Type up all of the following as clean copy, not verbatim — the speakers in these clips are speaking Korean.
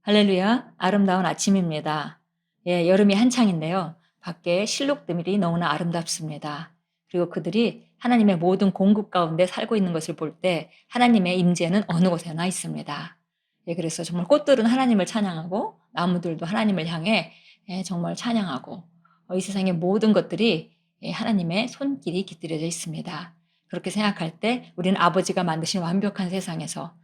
할렐루야, 아름다운 아침입니다. 예, 여름이 한창인데요. 밖에 실록들이 너무나 아름답습니다. 그리고 그들이 하나님의 모든 공급 가운데 살고 있는 것을 볼 때 하나님의 임재는 어느 곳에나 있습니다. 예, 그래서 정말 꽃들은 하나님을 찬양하고 나무들도 하나님을 향해 정말 찬양하고 이 세상의 모든 것들이 하나님의 손길이 깃들여져 있습니다. 그렇게 생각할 때 우리는 아버지가 만드신 완벽한 세상에서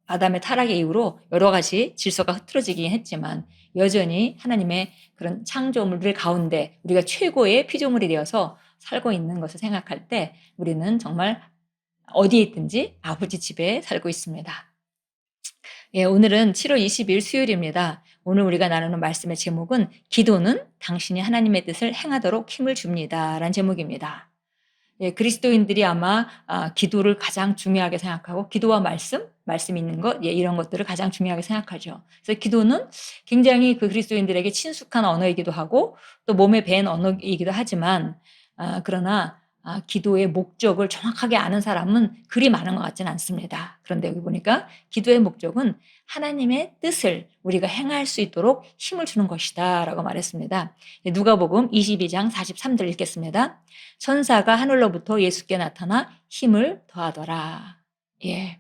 아담의 타락의 이후로 여러 가지 질서가 흐트러지긴 했지만 여전히 하나님의 그런 창조물들 가운데 우리가 최고의 피조물이 되어서 살고 있는 것을 생각할 때 우리는 정말 어디에 있든지 아버지 집에 살고 있습니다. 예, 오늘은 7월 20일 수요일입니다. 오늘 우리가 나누는 말씀의 제목은 기도는 당신이 하나님의 뜻을 행하도록 힘을 줍니다. 라는 제목입니다. 예, 그리스도인들이 아마 기도를 가장 중요하게 생각하고 기도와 말씀 있는 것, 예, 이런 것들을 가장 중요하게 생각하죠. 그래서 기도는 굉장히 그 그리스도인들에게 친숙한 언어이기도 하고 또 몸에 밴 언어이기도 하지만 그러나 기도의 목적을 정확하게 아는 사람은 그리 많은 것 같지는 않습니다. 그런데 여기 보니까 기도의 목적은 하나님의 뜻을 우리가 행할 수 있도록 힘을 주는 것이다 라고 말했습니다. 누가복음 22장 43절 읽겠습니다. 천사가 하늘로부터 예수께 나타나 힘을 더하더라. 예.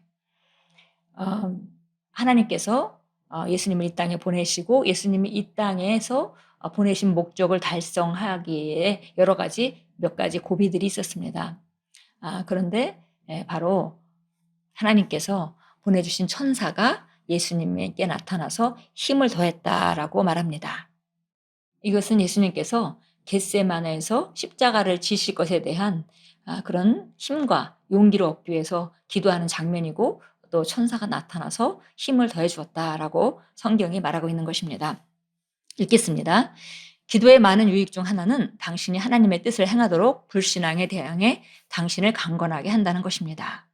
하나님께서 예수님을 이 땅에 보내시고 예수님이 이 땅에서 보내신 목적을 달성하기에 몇 가지 고비들이 있었습니다. 그런데 바로 하나님께서 보내주신 천사가 예수님에게 나타나서 힘을 더했다라고 말합니다. 이것은 예수님께서 겟세마네에서 십자가를 지실 것에 대한 그런 힘과 용기를 얻기 위해서 기도하는 장면이고 또 천사가 나타나서 힘을 더해 주었다라고 성경이 말하고 있는 것입니다. 읽겠습니다. 기도의 많은 유익 중 하나는 당신이 하나님의 뜻을 행하도록 불신앙에 대항해 당신을 강건하게 한다는 것입니다.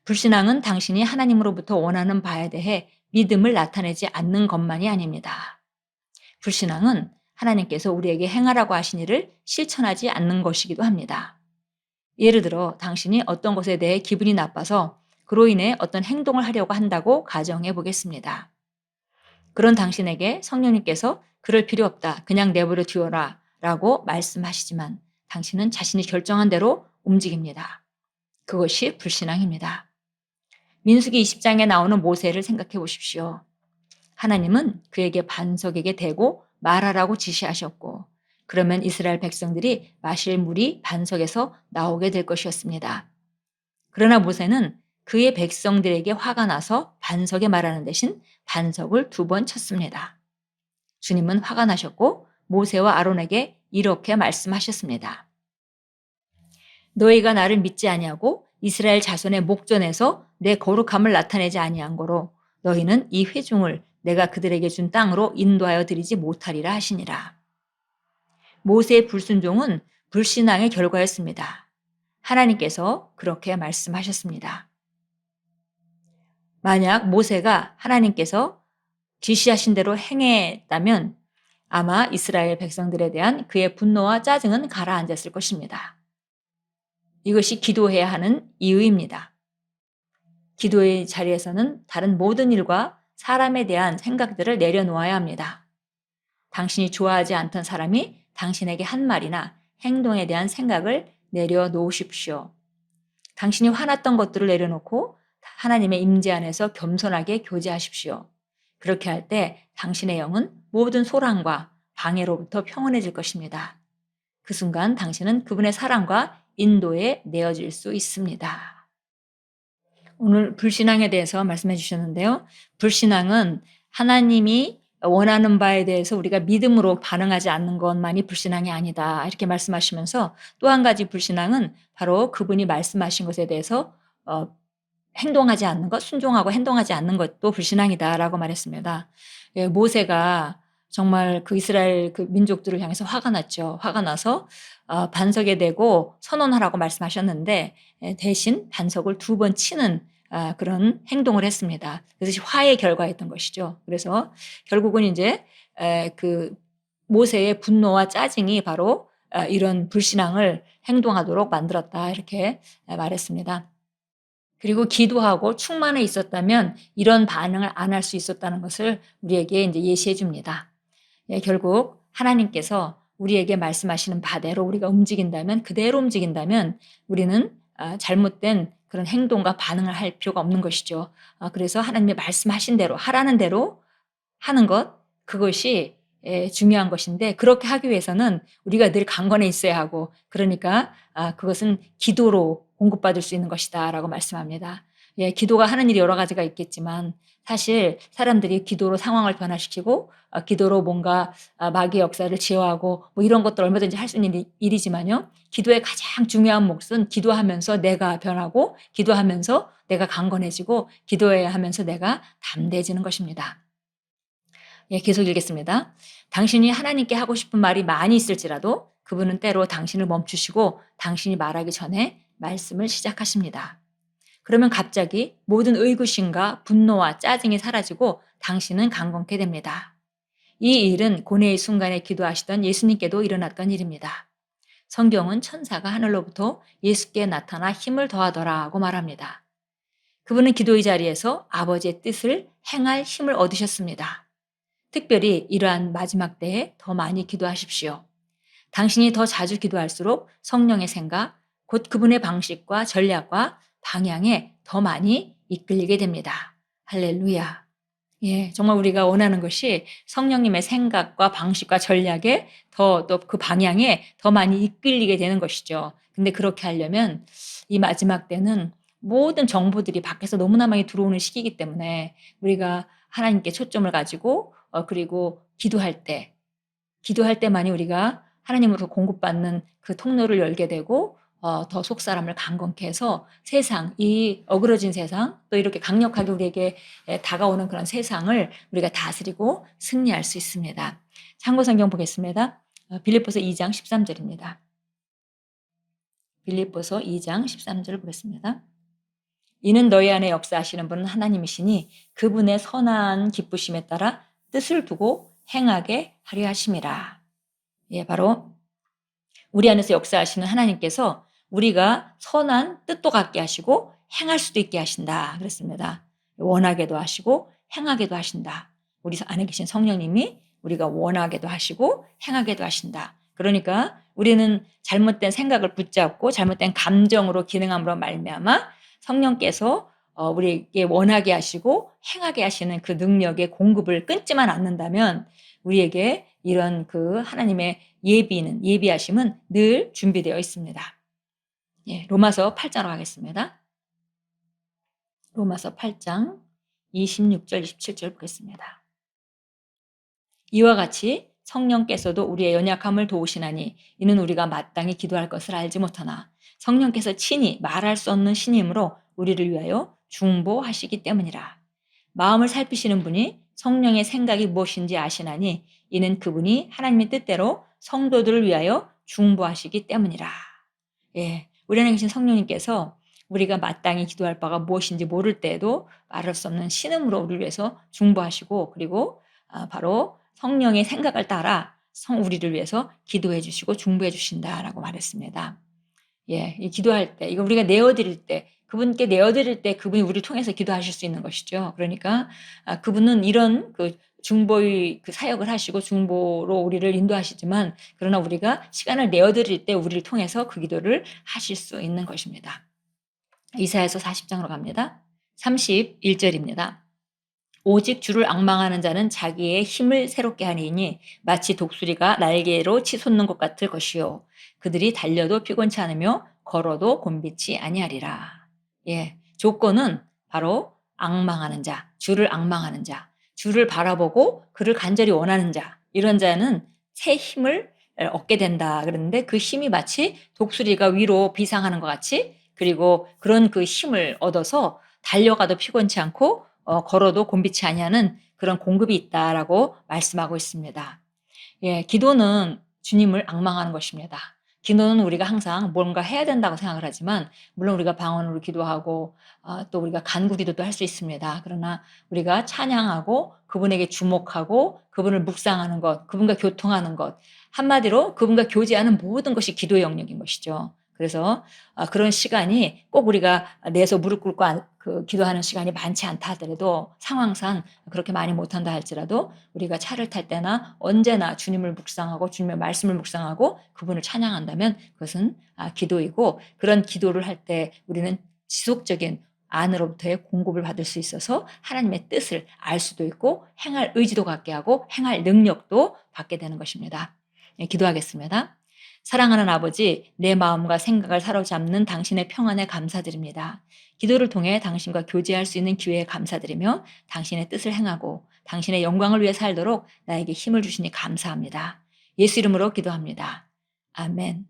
불신앙은 당신이 하나님으로부터 원하는 바에 대해 믿음을 나타내지 않는 것만이 아닙니다. 불신앙은 하나님께서 우리에게 행하라고 하신 일을 실천하지 않는 것이기도 합니다. 예를 들어 당신이 어떤 것에 대해 기분이 나빠서 그로 인해 어떤 행동을 하려고 한다고 가정해 보겠습니다. 그런 당신에게 성령님께서 그럴 필요 없다. 그냥 내버려 두어라 라고 말씀하시지만 당신은 자신이 결정한 대로 움직입니다. 그것이 불신앙입니다. 민수기 20장에 나오는 모세를 생각해 보십시오. 하나님은 그에게 반석에게 대고 말하라고 지시하셨고 그러면 이스라엘 백성들이 마실 물이 반석에서 나오게 될 것이었습니다. 그러나 모세는 그의 백성들에게 화가 나서 반석에 말하는 대신 반석을 2번 쳤습니다. 주님은 화가 나셨고 모세와 아론에게 이렇게 말씀하셨습니다. 너희가 나를 믿지 아니하고 이스라엘 자손의 목전에서 내 거룩함을 나타내지 아니한 거로 너희는 이 회중을 내가 그들에게 준 땅으로 인도하여 드리지 못하리라 하시니라. 모세의 불순종은 불신앙의 결과였습니다. 하나님께서 그렇게 말씀하셨습니다. 만약 모세가 하나님께서 지시하신 대로 행했다면 아마 이스라엘 백성들에 대한 그의 분노와 짜증은 가라앉았을 것입니다. 이것이 기도해야 하는 이유입니다. 기도의 자리에서는 다른 모든 일과 사람에 대한 생각들을 내려놓아야 합니다. 당신이 좋아하지 않던 사람이 당신에게 한 말이나 행동에 대한 생각을 내려놓으십시오. 당신이 화났던 것들을 내려놓고 하나님의 임재 안에서 겸손하게 교제하십시오. 그렇게 할 때 당신의 영은 모든 소란과 방해로부터 평온해질 것입니다. 그 순간 당신은 그분의 사랑과 인도에 내어질 수 있습니다. 오늘 불신앙에 대해서 말씀해 주셨는데요. 불신앙은 하나님이 원하는 바에 대해서 우리가 믿음으로 반응하지 않는 것만이 불신앙이 아니다. 이렇게 말씀하시면서 또 한 가지 불신앙은 바로 그분이 말씀하신 것에 대해서 행동하지 않는 것, 순종하고 행동하지 않는 것도 불신앙이다라고 말했습니다. 예, 모세가 정말 그 이스라엘 그 민족들을 향해서 화가 났죠. 화가 나서 반석에 대고 선언하라고 말씀하셨는데 대신 반석을 2번 치는 그런 행동을 했습니다. 그것이 화의 결과였던 것이죠. 그래서 결국은 이제 그 모세의 분노와 짜증이 바로 이런 불신앙을 행동하도록 만들었다 이렇게 말했습니다. 그리고 기도하고 충만해 있었다면 이런 반응을 안 할 수 있었다는 것을 우리에게 이제 예시해 줍니다. 예, 결국 하나님께서 우리에게 말씀하시는 바대로 우리가 움직인다면, 그대로 움직인다면 우리는 잘못된 그런 행동과 반응을 할 필요가 없는 것이죠. 그래서 하나님의 말씀하신 대로 하라는 대로 하는 것, 그것이 중요한 것인데, 그렇게 하기 위해서는 우리가 늘 강건해 있어야 하고, 그러니까 그것은 기도로 공급받을 수 있는 것이다라고 말씀합니다. 예, 기도가 하는 일이 여러 가지가 있겠지만 사실 사람들이 기도로 상황을 변화시키고 기도로 뭔가 마귀의 역사를 제어하고 뭐 이런 것들 얼마든지 할 수 있는 일이지만요. 기도의 가장 중요한 몫은 기도하면서 내가 변하고, 기도하면서 내가 강건해지고, 기도해야 하면서 내가 담대해지는 것입니다. 예, 계속 읽겠습니다. 당신이 하나님께 하고 싶은 말이 많이 있을지라도 그분은 때로 당신을 멈추시고 당신이 말하기 전에 말씀을 시작하십니다. 그러면 갑자기 모든 의구심과 분노와 짜증이 사라지고 당신은 강건케 됩니다. 이 일은 고뇌의 순간에 기도하시던 예수님께도 일어났던 일입니다. 성경은 천사가 하늘로부터 예수께 나타나 힘을 더하더라고 말합니다. 그분은 기도의 자리에서 아버지의 뜻을 행할 힘을 얻으셨습니다. 특별히 이러한 마지막 때에 더 많이 기도하십시오. 당신이 더 자주 기도할수록 성령의 생각, 곧 그분의 방식과 전략과 방향에 더 많이 이끌리게 됩니다. 할렐루야. 예, 정말 우리가 원하는 것이 성령님의 생각과 방식과 전략에 또 그 방향에 더 많이 이끌리게 되는 것이죠. 근데 그렇게 하려면 이 마지막 때는 모든 정보들이 밖에서 너무나 많이 들어오는 시기이기 때문에 우리가 하나님께 초점을 가지고 그리고 기도할 때만이 우리가 하나님으로부터 공급받는 그 통로를 열게 되고 더 속사람을 강건케 해서 세상, 이 어그러진 세상, 또 이렇게 강력하게 우리에게 다가오는 그런 세상을 우리가 다스리고 승리할 수 있습니다. 참고 성경 보겠습니다. 빌립보서 2장 13절입니다. 빌립보서 2장 13절 보겠습니다. 이는 너희 안에 역사하시는 분은 하나님이시니 그분의 선한 기쁘심에 따라 뜻을 두고 행하게 하려 하심이라. 예, 바로 우리 안에서 역사하시는 하나님께서 우리가 선한 뜻도 갖게 하시고 행할 수도 있게 하신다 그랬습니다. 원하게도 하시고 행하게도 하신다. 우리 안에 계신 성령님이 우리가 원하게도 하시고 행하게도 하신다. 그러니까 우리는 잘못된 생각을 붙잡고 잘못된 감정으로 기능함으로 말미암아 성령께서 우리에게 원하게 하시고 행하게 하시는 그 능력의 공급을 끊지만 않는다면 우리에게 이런 그 하나님의 예비하심은 늘 준비되어 있습니다. 예, 로마서 8장으로 가겠습니다. 로마서 8장 26절 27절 보겠습니다. 이와 같이 성령께서도 우리의 연약함을 도우시나니 이는 우리가 마땅히 기도할 것을 알지 못하나 성령께서 친히 말할 수 없는 신임으로 우리를 위하여 중보하시기 때문이라. 마음을 살피시는 분이 성령의 생각이 무엇인지 아시나니 이는 그분이 하나님의 뜻대로 성도들을 위하여 중보하시기 때문이라. 예, 우리 안에 계신 성령님께서 우리가 마땅히 기도할 바가 무엇인지 모를 때에도 말할 수 없는 신음으로 우리를 위해서 중보하시고, 그리고 바로 성령의 생각을 따라 우리를 위해서 기도해 주시고 중보해 주신다라고 말했습니다. 예, 이 기도할 때, 이거 우리가 내어드릴 때, 그분께 내어드릴 때 그분이 우리를 통해서 기도하실 수 있는 것이죠. 그러니까 그분은 이런 그 중보의 그 사역을 하시고 중보로 우리를 인도하시지만, 그러나 우리가 시간을 내어드릴 때 우리를 통해서 그 기도를 하실 수 있는 것입니다. 이사야서 40장으로 갑니다. 31절입니다. 오직 주를 앙망하는 자는 자기의 힘을 새롭게 하리니 마치 독수리가 날개로 치솟는 것 같을 것이요 그들이 달려도 피곤치 않으며 걸어도 곤비치 아니하리라. 예, 조건은 바로 앙망하는 자, 주를 앙망하는 자, 주를 바라보고 그를 간절히 원하는 자, 이런 자는 새 힘을 얻게 된다 그러는데, 그 힘이 마치 독수리가 위로 비상하는 것 같이, 그리고 그런 그 힘을 얻어서 달려가도 피곤치 않고 걸어도 곤비치 아니하는 그런 공급이 있다라고 말씀하고 있습니다. 예, 기도는 주님을 앙망하는 것입니다. 기도는 우리가 항상 뭔가 해야 된다고 생각을 하지만, 물론 우리가 방언으로 기도하고 또 우리가 간구 기도도 할 수 있습니다. 그러나 우리가 찬양하고 그분에게 주목하고 그분을 묵상하는 것, 그분과 교통하는 것, 한마디로 그분과 교제하는 모든 것이 기도의 영역인 것이죠. 그래서 그런 시간이 꼭 우리가 내서 무릎 꿇고 기도하는 시간이 많지 않다 하더라도 상황상 그렇게 많이 못한다 할지라도 우리가 차를 탈 때나 언제나 주님을 묵상하고 주님의 말씀을 묵상하고 그분을 찬양한다면 그것은 기도이고, 그런 기도를 할 때 우리는 지속적인 안으로부터의 공급을 받을 수 있어서 하나님의 뜻을 알 수도 있고 행할 의지도 갖게 하고 행할 능력도 받게 되는 것입니다. 예, 기도하겠습니다. 사랑하는 아버지, 내 마음과 생각을 사로잡는 당신의 평안에 감사드립니다. 기도를 통해 당신과 교제할 수 있는 기회에 감사드리며 당신의 뜻을 행하고 당신의 영광을 위해 살도록 나에게 힘을 주시니 감사합니다. 예수 이름으로 기도합니다. 아멘.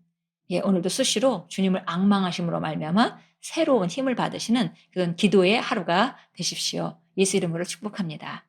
예, 오늘도 수시로 주님을 앙망하심으로 말미암아 새로운 힘을 받으시는 그런 기도의 하루가 되십시오. 예수 이름으로 축복합니다.